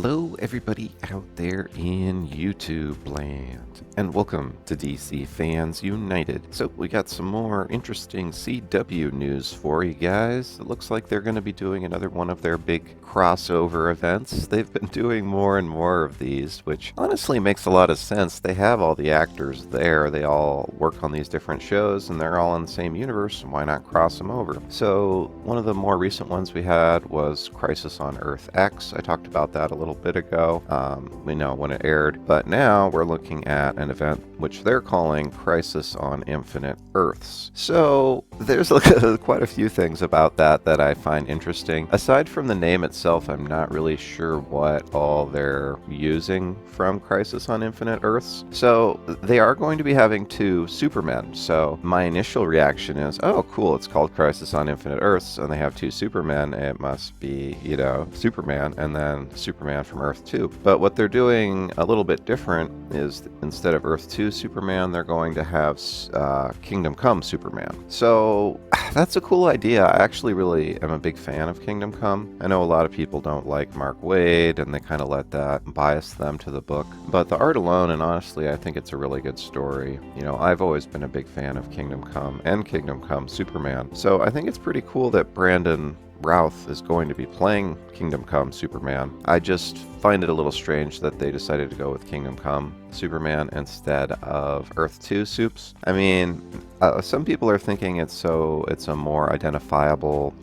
Hello, everybody out there in YouTube land, and welcome to DC Fans United. So, we got some more interesting CW news for you guys. It looks like they're going to be doing another one of their big crossover events. They've been doing more and more of these, which honestly makes a lot of sense. They have all the actors there, they all work on these different shows, and they're all in the same universe, and why not cross them over? So, one of the more recent ones we had was Crisis on Earth X. I talked about that a little bit ago. We know when it aired, but now we're looking at an event which they're calling Crisis on Infinite Earths. So there's quite a few things about that I find interesting. Aside from the name itself, I'm not really sure what all they're using from Crisis on Infinite Earths. So they are going to be having two Supermen. So my initial reaction is, oh cool, it's called Crisis on Infinite Earths and they have two Supermen. It must be, Superman and then Superman from Earth 2. But what they're doing a little bit different is instead of Earth 2 Superman, they're going to have Kingdom Come Superman. So that's a cool idea. I actually really am a big fan of Kingdom Come. I know a lot of people don't like Mark Waid and they kind of let that bias them to the book. But the art alone, and honestly, I think it's a really good story. I've always been a big fan of Kingdom Come and Kingdom Come Superman. So I think it's pretty cool that Brandon Routh is going to be playing Kingdom Come Superman. I just find it a little strange that they decided to go with Kingdom Come Superman instead of Earth 2 Supes. I mean, some people are thinking it's a more identifiable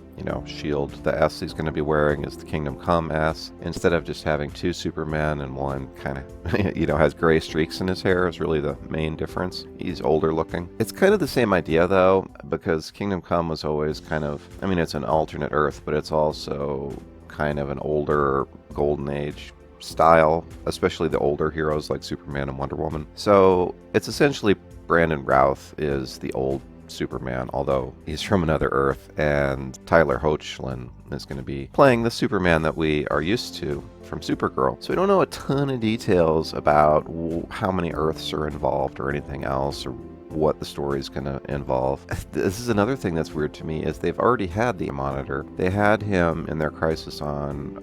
shield. The S he's going to be wearing is the Kingdom Come S. Instead of just having two Supermen and one kind of, has gray streaks in his hair is really the main difference. He's older looking. It's kind of the same idea though, because Kingdom Come was always it's an alternate Earth, but it's also kind of an older Golden Age style, especially the older heroes like Superman and Wonder Woman. So it's essentially Brandon Routh is the old Superman, although he's from another Earth, and Tyler Hoechlin is going to be playing the Superman that we are used to from Supergirl. So we don't know a ton of details about how many Earths are involved or anything else, or what the story is going to involve. This is another thing that's weird to me, is they've already had the Monitor. They had him in their Crisis on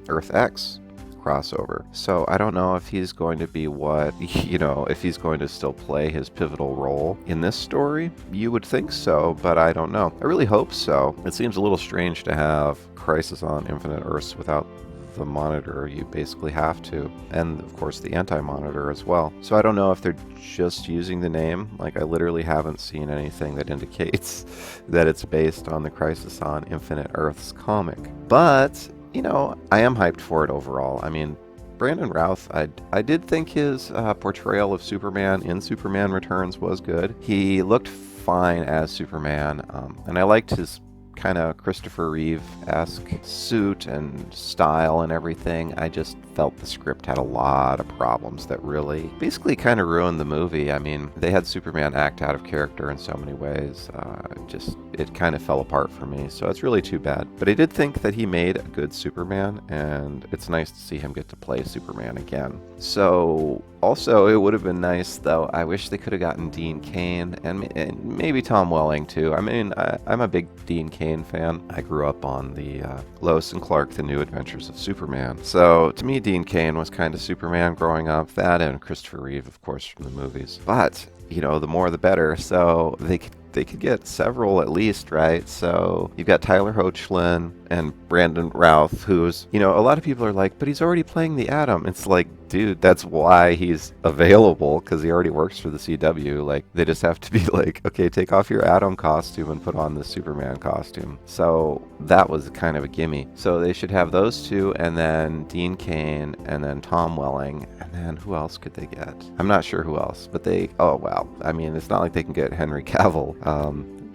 Earth X crossover. So I don't know if he's going to be if he's going to still play his pivotal role in this story. You would think so, but I don't know. I really hope so. It seems a little strange to have Crisis on Infinite Earths without the Monitor. You basically have to, and of course the Anti-Monitor as well. So I don't know if they're just using the name. Like, I literally haven't seen anything that indicates that it's based on the Crisis on Infinite Earths comic. But I am hyped for it overall. I mean, Brandon Routh, I did think his portrayal of Superman in Superman Returns was good. He looked fine as Superman, and I liked his kind of Christopher Reeve-esque suit and style and everything. I just felt the script had a lot of problems that really basically kind of ruined the movie. I mean, they had Superman act out of character in so many ways. It kind of fell apart for me, so it's really too bad. But I did think that he made a good Superman, and it's nice to see him get to play Superman again. So also, it would have been nice, though, I wish they could have gotten Dean Cain, and maybe Tom Welling, too. I mean, I'm a big Dean Cain fan. I grew up on the Lois and Clark, The New Adventures of Superman. So, to me, Dean Cain was kind of Superman growing up. That and Christopher Reeve, of course, from the movies. But, the more the better. So, they could get several at least, right? So you've got Tyler Hoechlin and Brandon Routh, who's, a lot of people are like, but he's already playing the Atom. It's like, dude, that's why he's available, because he already works for the CW. Like, they just have to be like, okay, take off your Atom costume and put on the Superman costume. So that was kind of a gimme. So they should have those two, and then Dean Cain, and then Tom Welling, and then who else could they get? I'm not sure who else, but it's not like they can get Henry Cavill.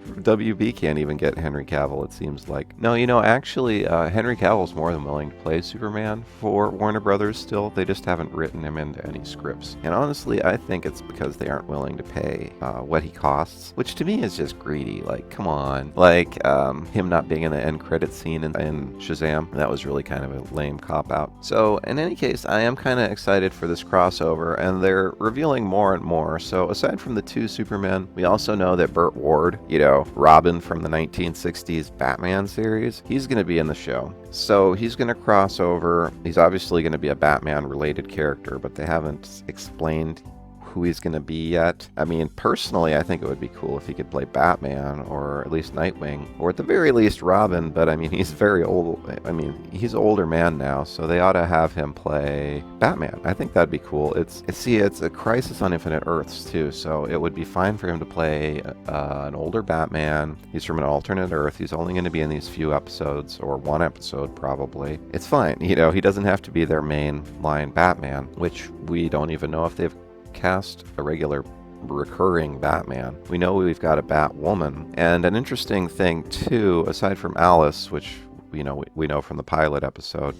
WB can't even get Henry Cavill, it seems like. No, actually, Henry Cavill's more than willing to play Superman for Warner Brothers still. They just haven't written him into any scripts. And honestly, I think it's because they aren't willing to pay what he costs, which to me is just greedy. Like, come on. Like, him not being in the end credit scene in Shazam, that was really kind of a lame cop-out. So, in any case, I am kind of excited for this crossover, and they're revealing more and more. So, aside from the two Supermen, we also know that Burt Ward, hero, Robin from the 1960s Batman series. He's going to be in the show. So he's going to cross over. He's obviously going to be a Batman-related character, but they haven't explained who he's going to be yet. I mean, personally, I think it would be cool if he could play Batman, or at least Nightwing, or at the very least Robin, but I mean, he's very old. I mean, he's an older man now, so they ought to have him play Batman. I think that'd be cool. It's a Crisis on Infinite Earths, too, so it would be fine for him to play an older Batman. He's from an alternate Earth. He's only going to be in these few episodes, or one episode, probably. It's fine. You know, he doesn't have to be their main line Batman, which we don't even know if they've cast a regular recurring Batman. We know we've got a Batwoman, and an interesting thing too, aside from Alice, which we know from the pilot episode,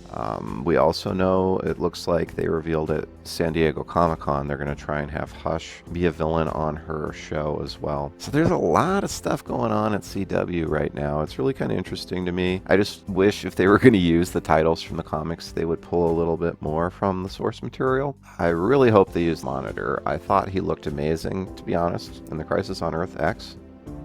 we also know it looks like they revealed at San Diego Comic-Con they're going to try and have Hush be a villain on her show as well. So there's a lot of stuff going on at CW right now. It's really kind of interesting to me. I just wish if they were going to use the titles from the comics, they would pull a little bit more from the source material. I really hope they use Monitor. I thought he looked amazing, to be honest, in the Crisis on Earth X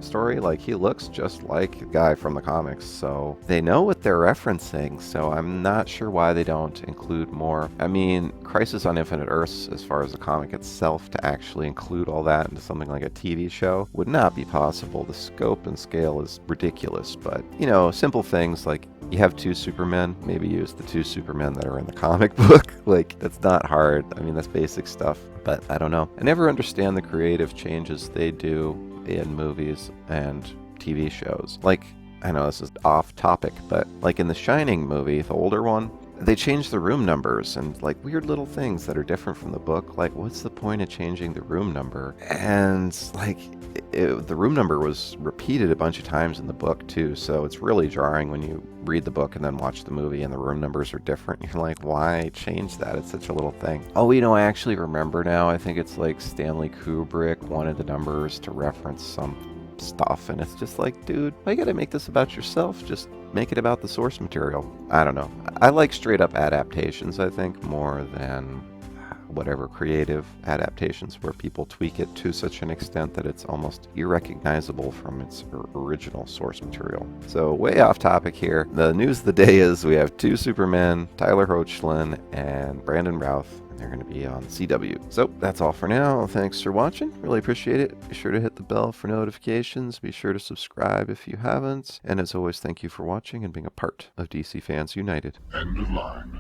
story. Like, he looks just like the guy from the comics, so they know what they're referencing, so I'm not sure why they don't include more. I mean, Crisis on Infinite Earths, as far as the comic itself, to actually include all that into something like a TV show would not be possible. The scope and scale is ridiculous, but, you know, simple things like you have two Supermen, maybe use the two Supermen that are in the comic book. Like, that's not hard. I mean, that's basic stuff, but I don't know. I never understand the creative changes they do in movies and TV shows. Like, I know this is off topic, but like in the Shining movie, the older one, they changed the room numbers and like weird little things that are different from the book. Like, what's the point of changing the room number? And like, the room number was repeated a bunch of times in the book too, so it's really jarring when you read the book and then watch the movie and the room numbers are different. You're like, why change that? It's such a little thing. Oh, I actually remember now. I think it's like Stanley Kubrick wanted the numbers to reference some stuff, and it's just like, dude, why you gotta make this about yourself? Just make it about the source material. I don't know. I like straight up adaptations, I think, more than whatever creative adaptations where people tweak it to such an extent that it's almost irrecognizable from its original source material. So way off topic here. The news of the day is we have two Supermen, Tyler Hoechlin and Brandon Routh. They're going to be on CW. So that's all for now. Thanks for watching. Really appreciate it. Be sure to hit the bell for notifications. Be sure to subscribe if you haven't. And as always, thank you for watching and being a part of DC Fans United. End of line.